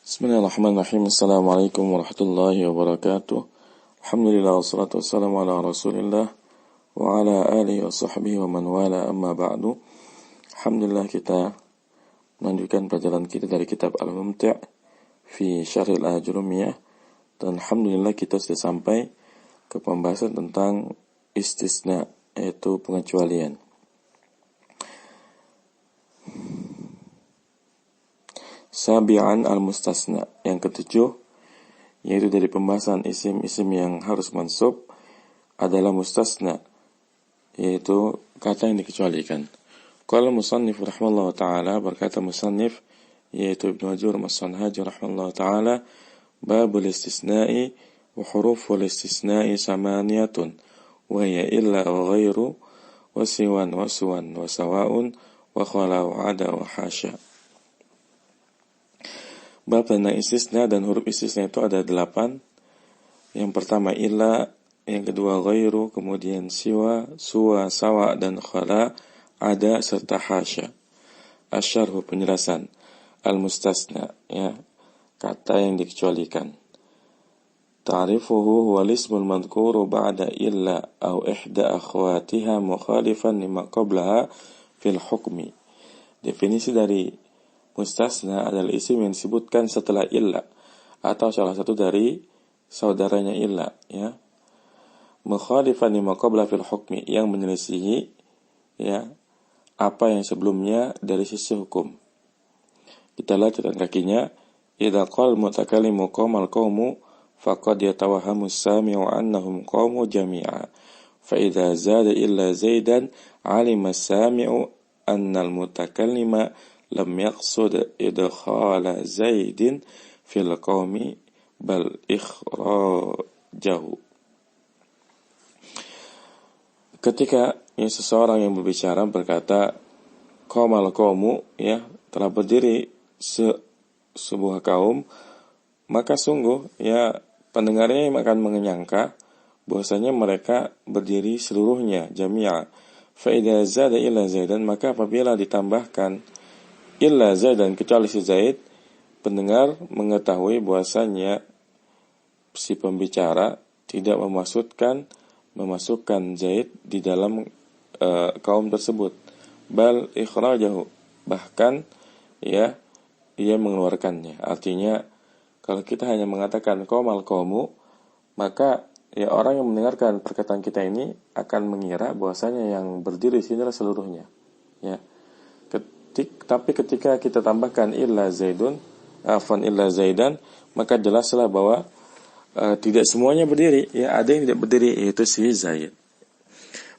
Bismillahirrahmanirrahim. Assalamualaikum warahmatullahi wabarakatuh. Alhamdulillah wassalatu wassalamu ala Rasulillah wa ala alihi wa sahbihi wa man wala, amma ba'du. Alhamdulillah, kita melanjutkan pelajaran kita dari kitab Al-Mumti' fi Syarhil Ajrumiyah, dan alhamdulillah kita sudah sampai ke pembahasan tentang istisna, yaitu pengecualian. Sabi'an al-mustasna, yang ketujuh, yaitu dari pembahasan isim-isim yang harus mansub adalah mustasna, yaitu kata yang dikecualikan. Qala musannif rahimahullah ta'ala, berkata musannif yaitu Ibnu Ajur As-Sanhaji rahimahullah ta'ala, babul istisna'i wa huruful istisna'i samaniyatun wa hiya illa wa ghairu wa siwan wa suwan wa sawa'un wa khala wa ada wa hasya. Bab tentang istisna, dan huruf istisna itu ada 8. Yang pertama illa, yang kedua ghairu, kemudian siwa, suwa, sawa, dan khala, ada, serta hasya. Asyarhu, penjelasan. Al-mustasna, ya, kata yang dikecualikan. Ta'rifuhu huwa lismul madhkuru ba'da illa au ihda akhwatiha mukhalifan lima qablaha fil hukmi. Definisi dari mustasna adalah isim yang disebutkan setelah illa atau salah satu dari saudaranya illa, ya. Mukhalifan lima qabla fil hukmi, yang menyelisihi, ya, apa yang sebelumnya dari sisi hukum. Kita lihat catatan kakinya. Idza qala mutakallimu qaumal qaumu faqad yatawahhamu as-sami'u annahum qaumu jami'a. Fa idza zada illa zaidan 'alima as-sami'u anna al-mutakallima lam yaqsud idkhala zaidin fil qaumi bal ikhrajahu. Ketika seseorang yang berbicara berkata qaumal qaumu, ya, telah berdiri sebuah kaum, maka sungguh, ya, pendengarnya akan menyangka bahwasanya mereka berdiri seluruhnya, jami'a. Fa idza zada illa zaidan, maka apabila ditambahkan illa Zaidan, kecuali si Zaid, pendengar mengetahui bahwasanya si pembicara tidak memasukkan Zaid di dalam kaum tersebut. Bal ikhrajahu, bahkan, ya, ia mengeluarkannya. Artinya, kalau kita hanya mengatakan qaumal qaumu, maka, ya, orang yang mendengarkan perkataan kita ini akan mengira bahwasanya yang berdiri di sini adalah seluruhnya, ya. Tapi ketika kita tambahkan illa Zaidun, illa Zaidan, maka jelaslah bahwa tidak semuanya berdiri, ya, ada yang tidak berdiri, yaitu si Zaid.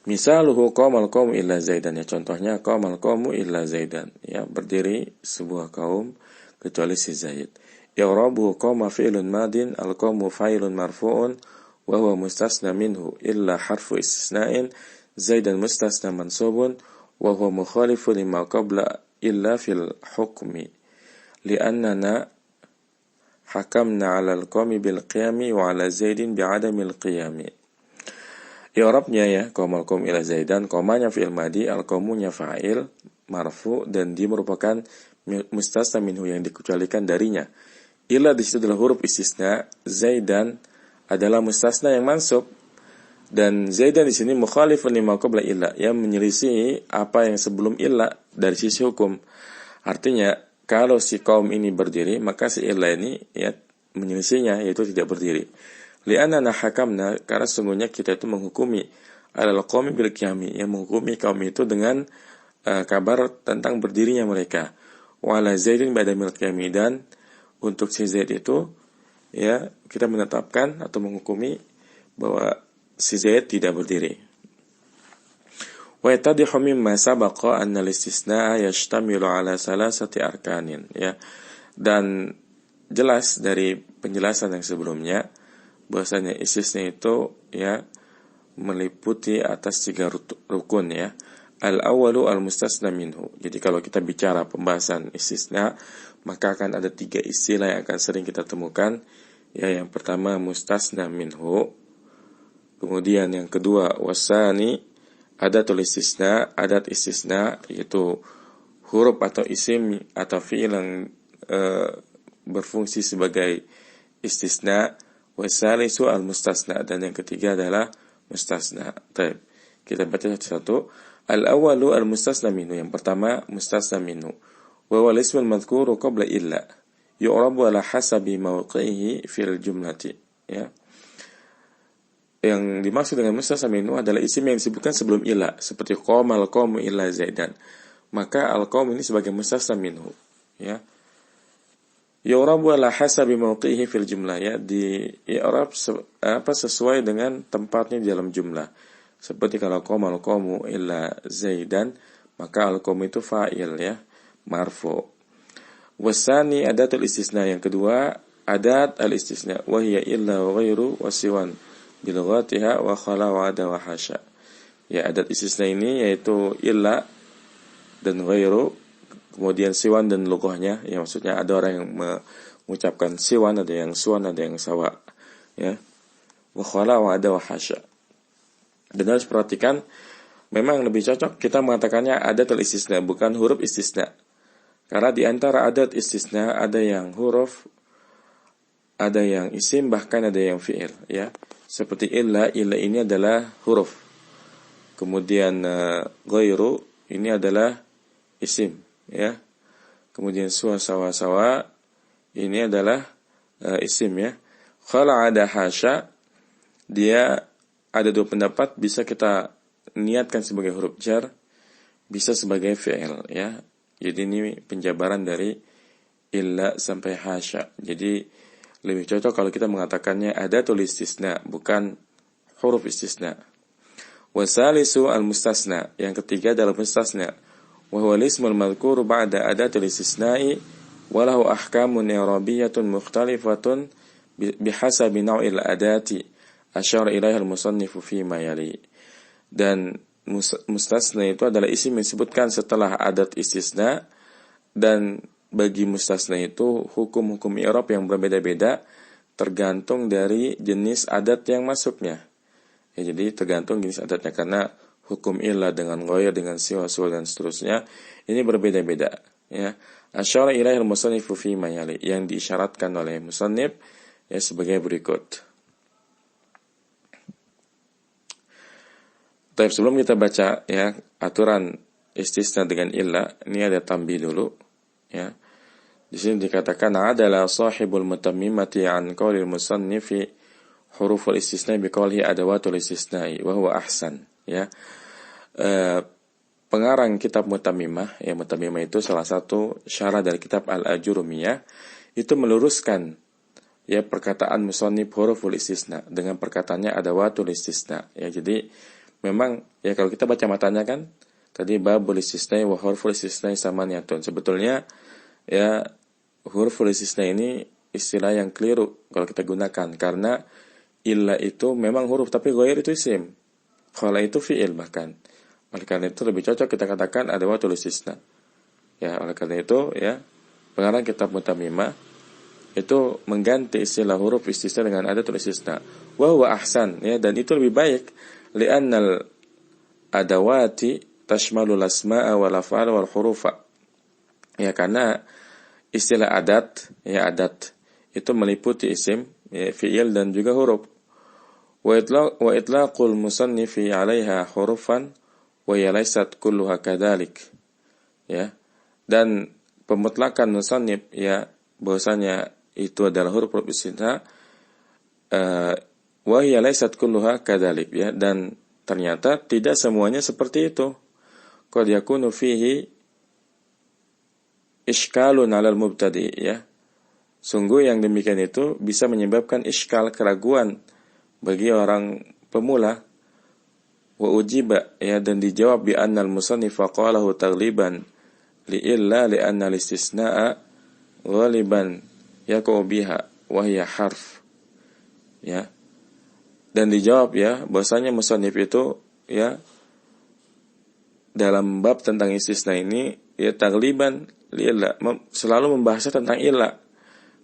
Misaluhu qaumal qaumu illa Zaidan, ya, contohnya qaumal qaumu illa Zaidan, ya, berdiri sebuah kaum kecuali si Zaid. I'rabuhu qauma fi'lun madin, al-qaumu fa'ilun marfu'un wa huwa mustasna minhu illa harfu istisna'in, Zaidan mustasna mansubun wa huwa mukhalifu lima qabla illa fil hukmi li'annana hakamna 'ala al-qawmi bil qiyami wa 'ala Zaidin bi'adamil qiyami. I'rabnya, ya, qaumal qawm ila Zaidan, qomanya fi'il madi, al-qawmunya fa'il marfu, dan dia merupakan mustasna minhu yang dikecualikan darinya. Illa di situ adalah huruf istisna, Zaidan adalah mustasna yang mansub, dan Zaidan di sini mukhalifun lima qabla illa, yang menyelisih apa yang sebelum illa dari sisi hukum. Artinya, kalau si kaum ini berdiri, maka si illa ini, ya, menyelisihnya, yaitu tidak berdiri. Li'annana hakamna, karena sungguhnya kita itu menghukumi alal qaumi bil qiyami, yang menghukumi kaum itu dengan kabar tentang berdirinya mereka. Wa ala Zaidin ba'damil qiyami, dan untuk si Zaid itu, ya, kita menetapkan atau menghukumi bahwa si Zaid tidak berdiri. Wa yatadihu mimma sabaqa anna al-istisna'a yashtamilu ala salasati arkanin, ya. Dan jelas dari penjelasan yang sebelumnya bahwasanya istisna itu, ya, meliputi atas 3 rukun, ya. Al-awwalu al-mustasna minhu. Jadi kalau kita bicara pembahasan istisna, maka akan ada 3 istilah yang akan sering kita temukan. Ya, yang pertama mustasna minhu. Kemudian yang kedua wasani, adatul istisna, adat istisna, yaitu huruf atau isim atau fi'il yang berfungsi sebagai istisna, wasalisu al-mustasna, dan yang ketiga adalah mustasna. Baik, kita baca satu-satu. Al-awwalu al-mustasna minhu, yang pertama mustasna minhu. Wa wal ismul madhkuru qabla illa yu'rabu ala hasabi mawqi'ihi fil jumlati. Ya. Yang dimaksud dengan mustasna minhu adalah isim yang disebutkan sebelum illa, seperti qama al-qawmu illa zaidan. Maka al-qawm ini sebagai mustasna minhu, ya. Yu'rabu ala hasabi mawqi'ihi fil jumlah, ya, di i'rab sesuai dengan tempatnya di dalam jumlah. Seperti kalau qama al-qawmu illa zaidan, maka al-qawm itu fa'il, ya, marfu. Wasani adatul istisna, yang kedua adat al-istisna, wa hiya illa wa ghairu wa siwan bilughatiha wa khala wa ada wa hasya. Ya, adat istisna ini yaitu illa dan ghairu, kemudian siwan dan lughahnya, ya, maksudnya ada orang yang mengucapkan siwan, ada yang suwan, ada yang sawa, ya, wa khala wa ada wa hasya. Dan harus perhatikan, memang lebih cocok kita mengatakannya adatul istisna, bukan huruf istisna. Karena di antara adat istisna ada yang huruf, ada yang isim, bahkan ada yang fi'il, ya. Seperti illa ini adalah huruf. Kemudian ghairu ini adalah isim, ya. Kemudian suwa sawa sawa ini adalah isim, ya. Kalau ada hasya, dia ada dua pendapat, bisa kita niatkan sebagai huruf jar, bisa sebagai fi'il, ya. Jadi ini penjabaran dari illa sampai hasya. Jadi lebih cocok kalau kita mengatakannya adatul istisna, bukan huruf istisna. Wasalisu al-mustasna, yang ketiga adalah mustasna. Wa huwa al-ismul madhkuru ba'da adatul istisna'i wa lahu ahkamun i'rabiyyatun mukhtalifatun bihasabi naw'il adati asyara ilaiha al-musannifu fi ma yali. Dan mustasna itu adalah isim yang disebutkan setelah adat istisna, dan bagi mustasna itu hukum-hukum i'rab yang berbeda-beda tergantung dari jenis adat yang masuknya. Ya, jadi tergantung jenis adatnya, karena hukum illa dengan ghair, dengan siwa dan seterusnya ini berbeda-beda, ya. Asyara ilaihil musannifu fi ma yali, yang diisyaratkan oleh musannif, ya, sebagai berikut. Tapi sebelum kita baca, ya, aturan istisna dengan illa, ini ada tambih dulu, ya. Di sini dikatakan adalah sahibul mutammimati an qaulil musannifi huruful istisna bi qawlihi adawatul istisna'i wa huwa ahsan, ya. Pengarang kitab Mutammimah, ya, Mutammimah itu salah satu syarah dari kitab Al-Ajurumiyah, itu meluruskan, ya, perkataan musannif huruful istisna dengan perkataannya adawatul istisna, ya. Jadi memang, ya, kalau kita baca matanya kan tadi babul istisna wa huruful istisna samaniyatun. Sebetulnya, ya, huruful istisna ini istilah yang keliru kalau kita gunakan, karena illa itu memang huruf tapi ghair itu isim, khala itu fi'il bahkan. Oleh karena itu lebih cocok kita katakan adawatul istisna. Ya, oleh karena itu, ya, pengarang kitab Mutammimah itu mengganti istilah huruf istisna dengan adatul istisna. Wa huwa ahsan, ya, dan itu lebih baik. Li'annal adawati tashmalul asma'a wal af'al wal hurufa. Ya, karena istilah adat, ya, adat itu meliputi isim, ya, fi'il dan juga huruf. Wa itlaqul musannifi 'alaiha hurufan wa hiya laysat kulluha kadzalik. Ya. Dan pemutlakan musannif, ya, bahwasanya itu adalah huruf istisna, wa hiya laysat kulluha kadzalik, ya, dan ternyata tidak semuanya seperti itu. Qad yakunu fihi ishkalun 'alal mubtadi, ya. Sungguh yang demikian itu bisa menyebabkan iskal, keraguan bagi orang pemula. Wa ujiba, ya, dan dijawab bi annal musannifa qalahu taghliban li illa li anna al-istisna'a ghaliban yaqau biha wa hiya harf, ya. Dan dijawab, ya, bahwasanya musannif itu, ya, dalam bab tentang istisna ini, ya, taghliban li illa, selalu membahas tentang illa,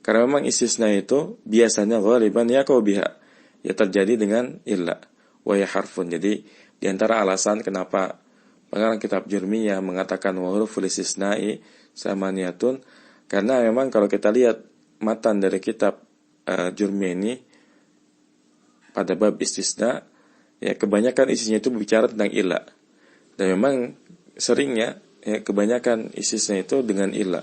karena memang istisna itu biasanya ghaliban yaqau biha, ya, terjadi dengan illa, wa hiya harfun. Jadi di antara alasan kenapa pengarang kitab Jurmiyah mengatakan wa huruful istisna'i samaniyatun, karena memang kalau kita lihat matan dari kitab Jurmeni pada bab istisna, ya kebanyakan isinya itu berbicara tentang illa. Dan memang seringnya ya kebanyakan istisna itu dengan illa.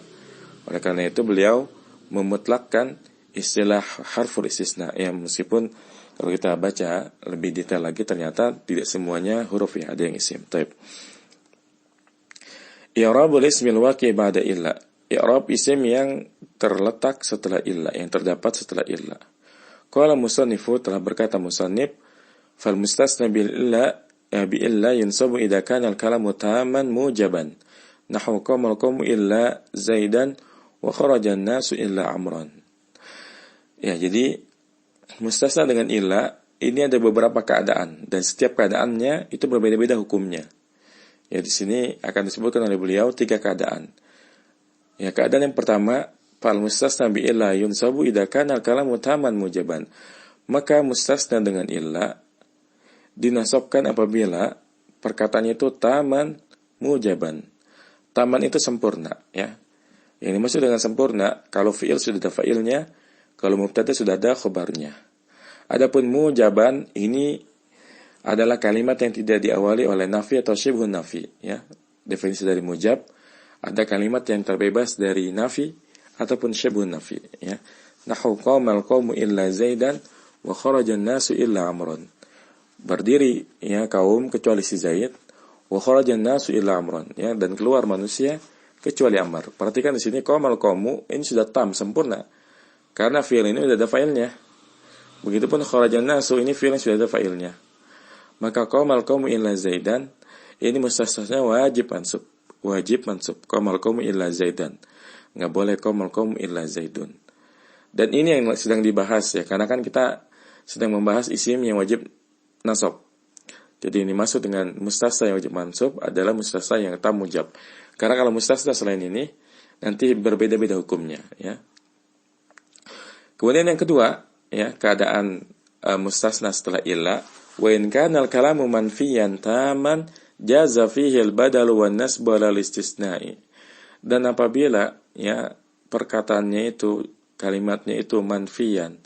Oleh karena itu beliau memutlakkan istilah harful istisna, ya meskipun kalau kita baca lebih detail lagi ternyata tidak semuanya huruf, ya ada yang isim. Taib. I'rabul ismil waqi' ba'da illa. I'rab isim yang terletak setelah illa, yang terdapat setelah illa. Qala musannifu, telah berkata musannif, fal mustasna bil illa bi illa yunsabu idza kana al kalamu tamman mujaban. Nahwu qamal qawmu illa Zaidan wa kharaja an-nasu illa Amran. Ya, jadi mustasna dengan illa ini ada beberapa keadaan dan setiap keadaannya itu berbeda-beda hukumnya. Ya, di sini akan disebutkan oleh beliau 3 keadaan. Ya, keadaan yang pertama, fal mustasna bi illa yunsabu idza kana al-kalamu tamman mujaban. Maka mustasna dengan illa dinasabkan apabila perkataannya itu taman mujaban. Taman itu sempurna, ya. Yang dimaksud dengan sempurna kalau fi'il sudah ada fa'ilnya, kalau mubtada sudah ada khabarnya. Adapun mujaban ini adalah kalimat yang tidak diawali oleh nafi atau syibhun nafi, ya. Definisi dari mujab, ada kalimat yang terbebas dari nafi ataupun syibhun nafi, ya. Nahwu qamal qawmu illa Zaidan wa kharaja an-nasu illa Amran. Berdiri ya kaum kecuali si Zaid, wa kharaja an-nasu illa Amran, ya, dan keluar manusia kecuali Ammar. Perhatikan di sini qamal qawmu ini sudah tam sempurna. Karena fi'il ini sudah ada fa'ilnya. Begitupun kharaja an-nasu ini fi'il yang sudah ada fa'ilnya. Maka qamal qawmu illa Zaidan ini mustasnanya wajib mansub. Wajib mansub. Qamal qawmu illa Zaidan. Enggak boleh qamal qawmu illa Zaidun. Dan ini yang sedang dibahas ya, karena kan kita sedang membahas isim yang wajib nasab. Jadi ini maksud dengan mustasna yang wajib mansub adalah mustasna yang tam mujab. Karena kalau mustasna selain ini nanti berbeda-beda hukumnya, ya. Kemudian yang kedua, ya, keadaan mustasna setelah illa, wa in kana al-kalamu manfiyan taman jaza fihi al-badal wan nasb wal istisna'i. Dan apabila ya perkataannya itu, kalimatnya itu manfiyan,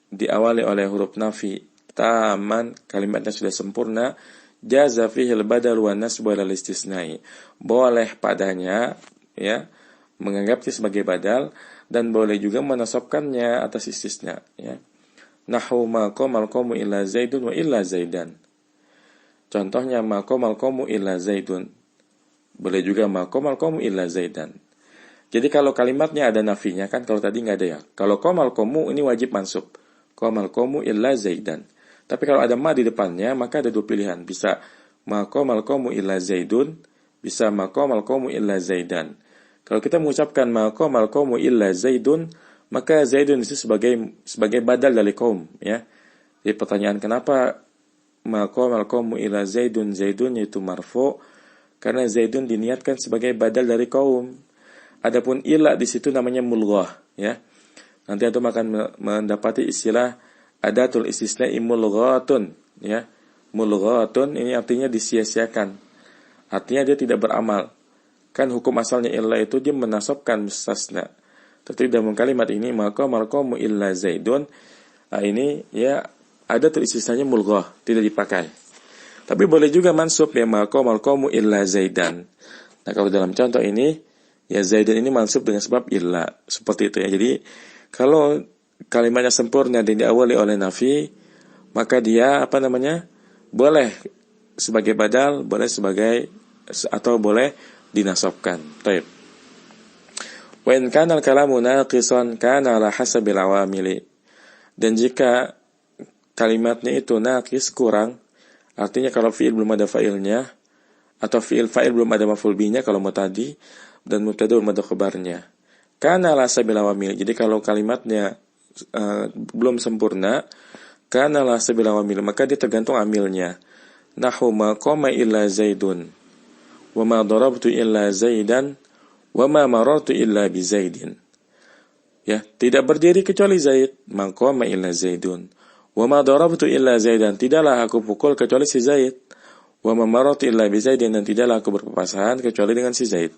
diawali oleh huruf nafi, taman, kalimatnya sudah sempurna, jaza fihi al-badal wan nasb wal istisna'i. Boleh padanya ya menganggapnya sebagai badal dan boleh juga menasabkannya atas istisna, ya. Nahwu ma qamal qawmu illa Zaidun wa illa Zaidan. Contohnya ma qamal qawmu illa Zaidun. Boleh juga ma qamal qawmu illa Zaidan. Jadi kalau kalimatnya ada nafinya kan, kalau tadi enggak ada ya. Kalau qamal qawmu ini wajib mansub. Qamal qawmu illa Zaidan. Tapi kalau ada ma di depannya maka ada 2 pilihan. Bisa ma qamal qawmu illa Zaidun, bisa ma qamal qawmu illa Zaidan. Kalau kita mengucapkan ma qamal qawmu illa Zaidun, maka Zaidun itu sebagai badal dari kaum, ya. Jadi pertanyaan kenapa ma qamal qawmu illa Zaidun, Zaidun itu marfu karena Zaidun diniatkan sebagai badal dari kaum. Adapun illa di situ namanya mulghah, ya. Nanti antum akan mendapati istilah adatul istisna'i mulghatun, ya. Mulghatun ini artinya disia-siakan. Artinya dia tidak beramal. Kan hukum asalnya illa itu dia menasabkan mustasna. Tetapi dalam kalimat ini maka marqamu illa Zaidun, ini ya ada istisnanya mulghah, tidak dipakai. Tapi boleh juga mansub ya marqamu illa Zaidan. Nah, kalau dalam contoh ini ya Zaidan ini mansub dengan sebab illa, seperti itu ya. Jadi kalau kalimatnya sempurna dan diawali oleh nafi, maka dia boleh sebagai badal, boleh sebagai atau boleh dinasabkan. Baik. Wa in kana al-kalamu naqisan kana ala hasabil awamili. Dan jika kalimatnya itu naqis, kurang, artinya kalau fi'il belum ada fa'ilnya atau fa'il belum ada maf'ul bihnya kalau mau tadi, dan mubtada belum ada khabarnya. Kana ala hasabil awamili. Jadi kalau kalimatnya belum sempurna, kana ala hasabil awamili, maka dia tergantung amilnya. Nahwu ma qama illa Zaidun wa ma darabtu illa Zaidan wa ma marartu illa bi Zaidin. Ya, tidak berdiri kecuali Zaid, ma qama illa Zaidun. Wa ma darabtu illa Zaidan, tidaklah aku pukul kecuali si Zaid. Wa ma marartu illa bi Zaidin, dan tidaklah aku berpapasan kecuali dengan si Zaid.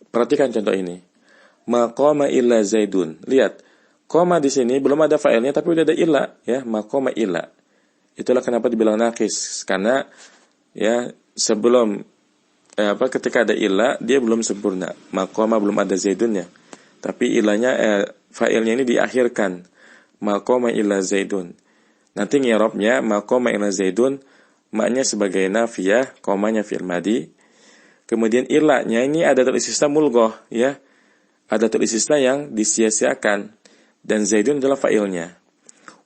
Perhatikan contoh ini. Ma qama illa Zaidun. Lihat, koma di sini belum ada fa'ilnya tapi udah ada illa, ya, ma qama illa. Itulah kenapa dibilang naqis, karena ya sebelum ketika ada illa dia belum sempurna. Ma qama belum ada Zaidunnya. Tapi illanya fa'ilnya ini diakhirkan. Ma qama illa Zaidun. Nanti i'rabnya ma qama illa Zaidun, maknya sebagai nafiyah, komanya fi'il madi. Kemudian illanya ini ada istisna mulghah, ya. Ada istisna yang disia-siakan, dan Zaidun adalah fa'ilnya.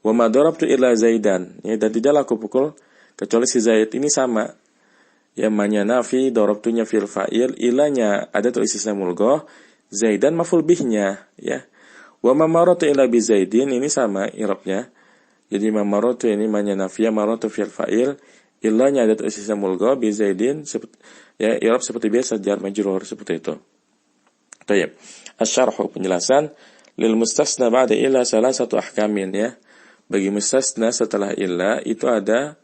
Wa ma darabtu illa Zaidan, ya, dan tidaklah aku pukul kecuali si Zaid. Ini sama. Ya, manya nafi, darabtunya fil fa'il, illanya ada istisna mulghah, Zaidan maf'ul bihnya, ya. Wa ma maratu illa bi Zaidin, ini sama i'rabnya. Jadi ma maratu ini manya nafiyah, maratu fil fa'il, illanya ada istisna mulghah bi Zaidin, ya, i'rab seperti biasa, jar majrur seperti itu. Baik. Asy-syarh, penjelasan. Lil mustasna ba'da illa salasatu ahkamin, ya. Bagi mustasna setelah illa itu ada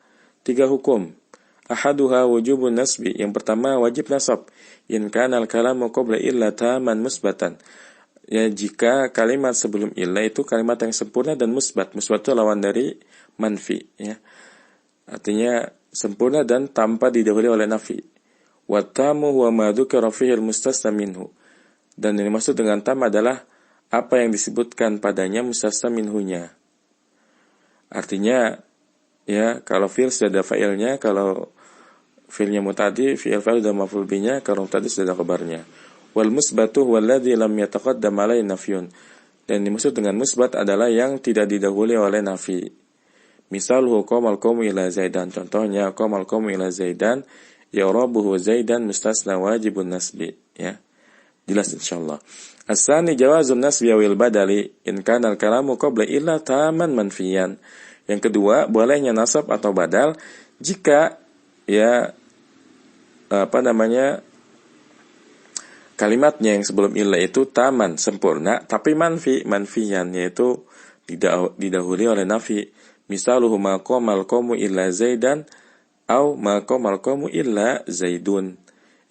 3 hukum. Ahaduha wujubun nasbi. Yang pertama wajib nasab. In kana al-kalamu qabla illa taman musbatan. Ya, jika kalimat sebelum illa itu kalimat yang sempurna dan musbat. Musbat itu lawan dari manfi, ya. Artinya sempurna dan tanpa didahului oleh nafi. Wa tamu huwa ma dzukira fihi al-mustasna minhu. Dan yang dimaksud dengan tam adalah apa yang disebutkan padanya mustasna minhunya. Artinya, ya, kalau fi'il sudah ada fa'ilnya, kalau fi'ilnya mutadi, fi'il fa'il dan maf'ul bihnya, kalau mutadi sudah ada khabarnya. Wal musbatu walladzi lam yataqaddam alaihi nafyun. Dan dimaksud dengan musbat adalah yang tidak didahului oleh nafi. Misalhu qamal qawmu ila Zaidan. Contohnya qamal qawmu ila Zaidan, i'rabuhu Zaidan mustasna wajibun nasbi, ya. Jelas insyaallah. As-tsani jawazun nasbi wal badali in kana al-kalamu qabla illa taman manfiyan. Yang kedua, bolehnya nasab atau badal jika, ya, kalimatnya yang sebelum illa itu taman, sempurna, tapi manfiyan, yaitu tidak didahului oleh nafi. Misaluhu ma qamal qawmu illa Zaidan au ma qamal qawmu illa Zaidun.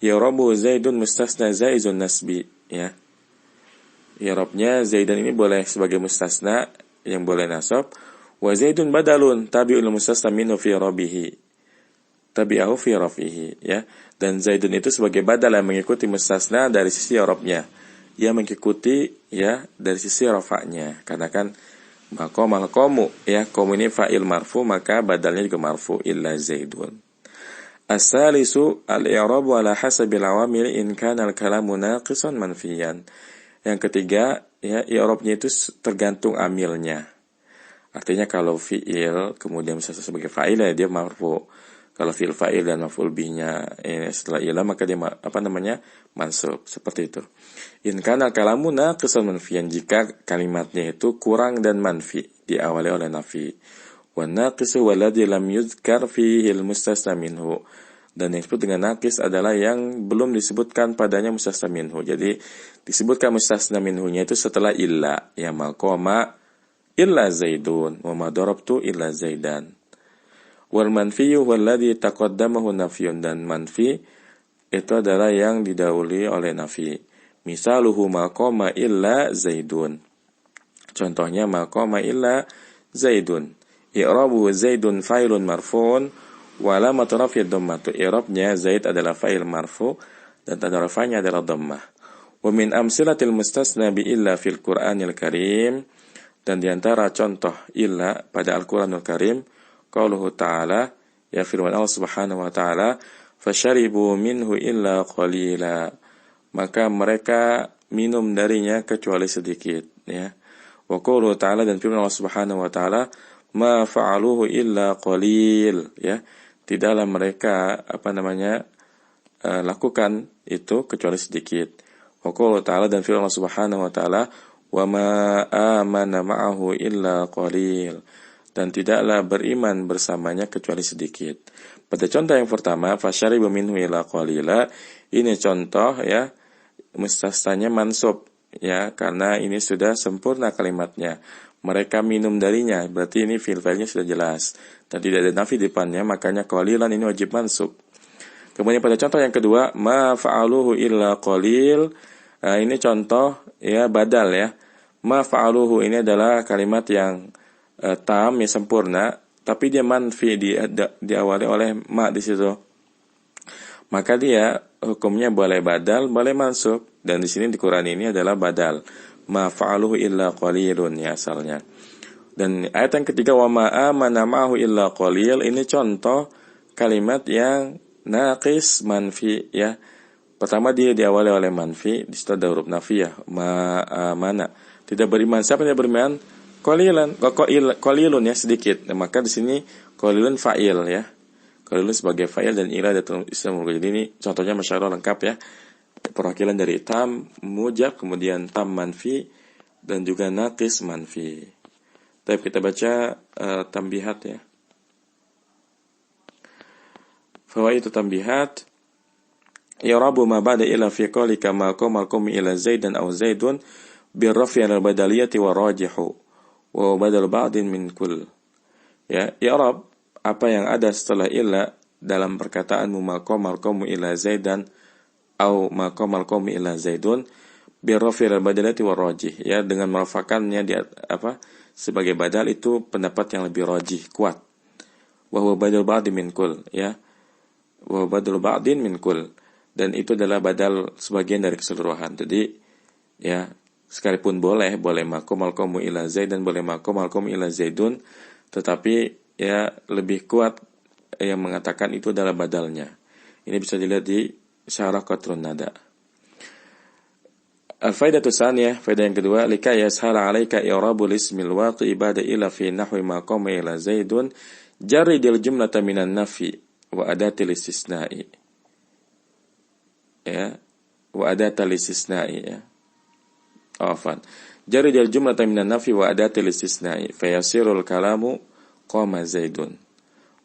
I'rabu Zaidun mustasna zaizun nasbi, ya. I'rabnya Zaidan ini boleh sebagai mustasna yang boleh nasab. Wa Zaidun badalun tabi'ul mustasna minhu fi rabihi. Tabi'ahu fi rafihi, ya. Dan Zaidun itu sebagai badal yang mengikuti mustasna dari sisi i'rabnya. Ia mengikuti, ya, dari sisi rafa'nya. Karena kan maqamal qawmu, ya, qawmu ini fa'il marfu, maka badalnya juga marfu illa Zaidun. As-salisu al-i'rabu ala hasabil awamil in kana al-kalamu naqisan manfiyan. Yang ketiga, ya, i'rabnya itu tergantung amilnya. Artinya kalau fi'il kemudian misalnya sebagai fa'il, ya, dia marfu. Kalau fi'il fa'il dan maf'ul bihnya setelah ila maka dia mansub, seperti itu. In kana al-kalamu naqisan manfiyan, jika kalimatnya itu kurang dan manfi, diawali oleh nafi. Wa naqisu walladzi lam yuzkar fihi al-mustasna minhu. Dan yang disebut dengan naqis adalah yang belum disebutkan padanya mustasna minhu. Jadi disebutkan mustasna minhunya itu setelah illa, ya, maqama illa Zaidun wa ma darabtu illa Zaidan. Wal manfiyu walladzi taqaddamahu nafyun, dan manfi itu adalah yang didahului oleh nafi. Misaluhu maqama illa Zaidun. Contohnya maqama illa Zaidun. I'rabu Zaidun fa'ilun marfu'un wa alamatu raf'i dhammah. I'rabnya Zaid adalah fa'il marfu' dan tanda rafa'nya adalah dhammah. Wa min amsilatil mustasna bi illa fil Qur'anil Karim, dan di antara contoh illa pada Al-Qur'anul Karim qauluhu ta'ala, ya, firman Allah Subhanahu wa ta'ala, fasharibu minhu illa qalila. Maka mereka minum darinya kecuali sedikit, ya. Wa qauluhu ta'ala, dan firman Allah Subhanahu wa ta'ala, ma fa'aluhu illa qalil, ya. Tidaklah mereka lakukan itu kecuali sedikit. Wa qauluhu ta'ala, dan firman Allah Subhanahu wa ta'ala, wa ma amana ma'ahu illa qalil, dan tidaklah beriman bersamanya kecuali sedikit. Pada contoh yang pertama, fasyaribu minhu illa qalila, ini contoh, ya, mustasnanya mansub, ya, karena ini sudah sempurna kalimatnya. Mereka minum darinya, berarti ini fi'il-fi'ilnya sudah jelas dan tidak ada nafi depannya, makanya qalilan ini wajib mansub. Kemudian pada contoh yang kedua, ma fa'aluhu illa qalil, Ini contoh ya badal ya. Ma fa'aluhu ini adalah kalimat yang tam ya sempurna, tapi dia manfi diawali oleh ma di situ. Maka dia hukumnya boleh badal, boleh mansub, dan di sini di Quran ini adalah badal. Ma fa'aluhu illa qalilun ya asalnya. Dan ayat yang ketiga wa ma amana ma'ahu illa qalil, ini contoh kalimat yang naqis manfi ya. Pertama dia diawali oleh manfi, di situ ada huruf nafiyah, mana tidak beriman. Siapa yang beriman? Qalilun ya sedikit. Nah, maka di sini qalilun fa'il ya. Qalilun sebagai fa'il dan ila dalam isim. Jadi ini contohnya masyarah lengkap ya. Perwakilan dari tam mujab, kemudian tam manfi dan juga naqis manfi. Tapi kita baca tambihat ya. Fawaid tambihat. Yarabu ma ba'da ila fi qawlika ma qawm ila zaidan aw zaidun birrafi al badaliyati wa rajihu wa badal ba'din min kull. Ya, yarab apa yang ada setelah ila dalam perkataanmu ma qawm ila zaidan aw ma qawm ila zaidun birrafi al badaliyati wa rajih, ya, dengan merafakannya di apa sebagai badal itu pendapat yang lebih rajih, kuat. Wa huwa badal ba'din min kull, ya. Wa badal ba'din min kull. Dan itu adalah badal sebagian dari keseluruhan. Jadi ya sekalipun boleh makom ila zaid dan boleh makom ila zaidun, tetapi ya lebih kuat yang mengatakan itu adalah badalnya. Ini bisa dilihat di syarah qatrun nada. Al-faidatu tsaniyah, faedah yang kedua, lika yashala 'alaika i'rabul ismil waqi' ba'da ila fi nahwi maqam ila zaidun jaridil jumlata minan nafi wa adatil istisna'i. Ya, wa adatal istisna'i ya. Afan. Jarid al-jumlata minan nafi wa adatil istisna'i fa yasirul kalamu qama zaidun.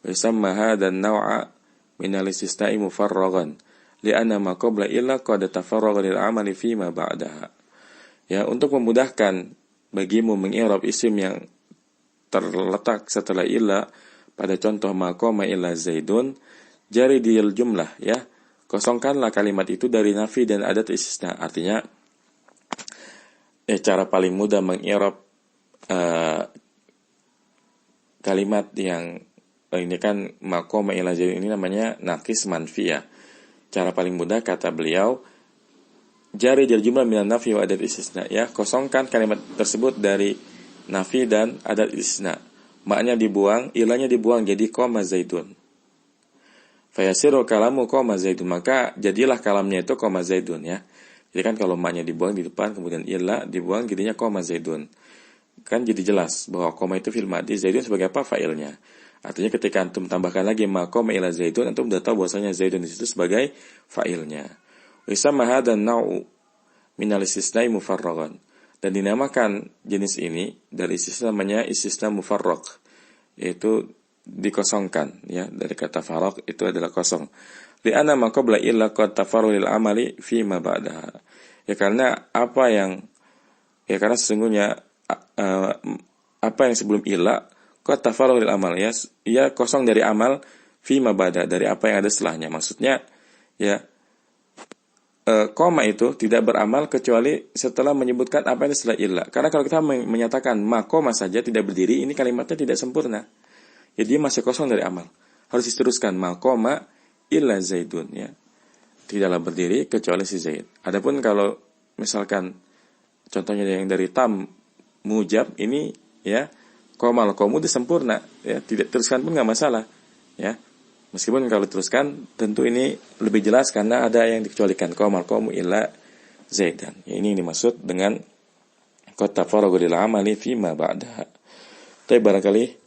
Wa yusamma hadha an-naw'a min al-istisna'i mufarraghan li'anna ma qabla illa qad tafarraga lil 'amali fi ma ba'daha. Ya, untuk memudahkan bagimu mengi'rab isim yang terletak setelah illa pada contoh ma qama ila zaidun, jaridil jumlah ya. Kosongkanlah kalimat itu dari nafi dan adat istisna. Artinya cara paling mudah mengi'rab kalimat yang ini kan maqama ila zaid ini namanya naqis manfi ya. Cara paling mudah kata beliau jari jal jumlah minan nafi wa adat istisna ya. Kosongkan kalimat tersebut dari nafi dan adat istisna. Maknya dibuang, ilahnya dibuang jadi qama zaidun. Fayasiru kalamu qama zaidun, maka jadilah kalamnya itu qama zaidun ya. Jadi kan kalau maknya dibuang di depan kemudian illa dibuang jadinya qama zaidun. Kan jadi jelas bahwa qama itu fil madhi, zaidun sebagai apa fa'ilnya. Artinya ketika antum tambahkan lagi ma qama ila zaidun, antum sudah tahu bahwasanya zaidun di situ sebagai fa'ilnya. Wa yusamma hadzal naw'u min al-istisna'i mufarraghan. Dan dinamakan jenis ini dari istisna namanya istisna mufarragh, yaitu dikosongkan ya, dari kata faraq itu adalah kosong. Li'anna ma qabla illa qad tafarru lil amali fi ma ba'daha. Ya karena karena sesungguhnya apa yang sebelum illa qad tafarru lil amal ya, ia kosong dari amal fi ma ba'da, dari apa yang ada setelahnya. Maksudnya ya koma itu tidak beramal kecuali setelah menyebutkan apa yang setelah illa. Karena kalau kita menyatakan ma koma saja tidak berdiri, ini kalimatnya tidak sempurna. Jadi dia masih kosong dari amal. Harus diteruskan maqama illa zaidun ya. Tidaklah berdiri kecuali si Zaid. Adapun kalau misalkan contohnya yang dari tam mujab ini ya, qamal qamu itu sempurna ya, tidak teruskan pun enggak masalah ya. Meskipun kalau teruskan tentu ini lebih jelas karena ada yang dikecualikan qamal qamu illa zaidan. Ya, ini dimaksud dengan qad tafarraga lil amali fi ma ba'daha. Tapi barangkali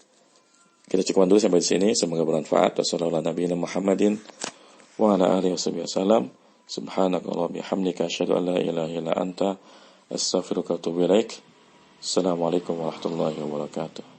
kita cukupkan dulu sampai di sini. Semoga bermanfaat. Wassalamualaikum warahmatullahi wabarakatuh. Wa ala alihi wasallam. Subhanakallahumma bihamdika asyhadu an la ilaha illa anta astaghfiruka wa atubu ilaik. Assalamualaikum warahmatullahi wabarakatuh.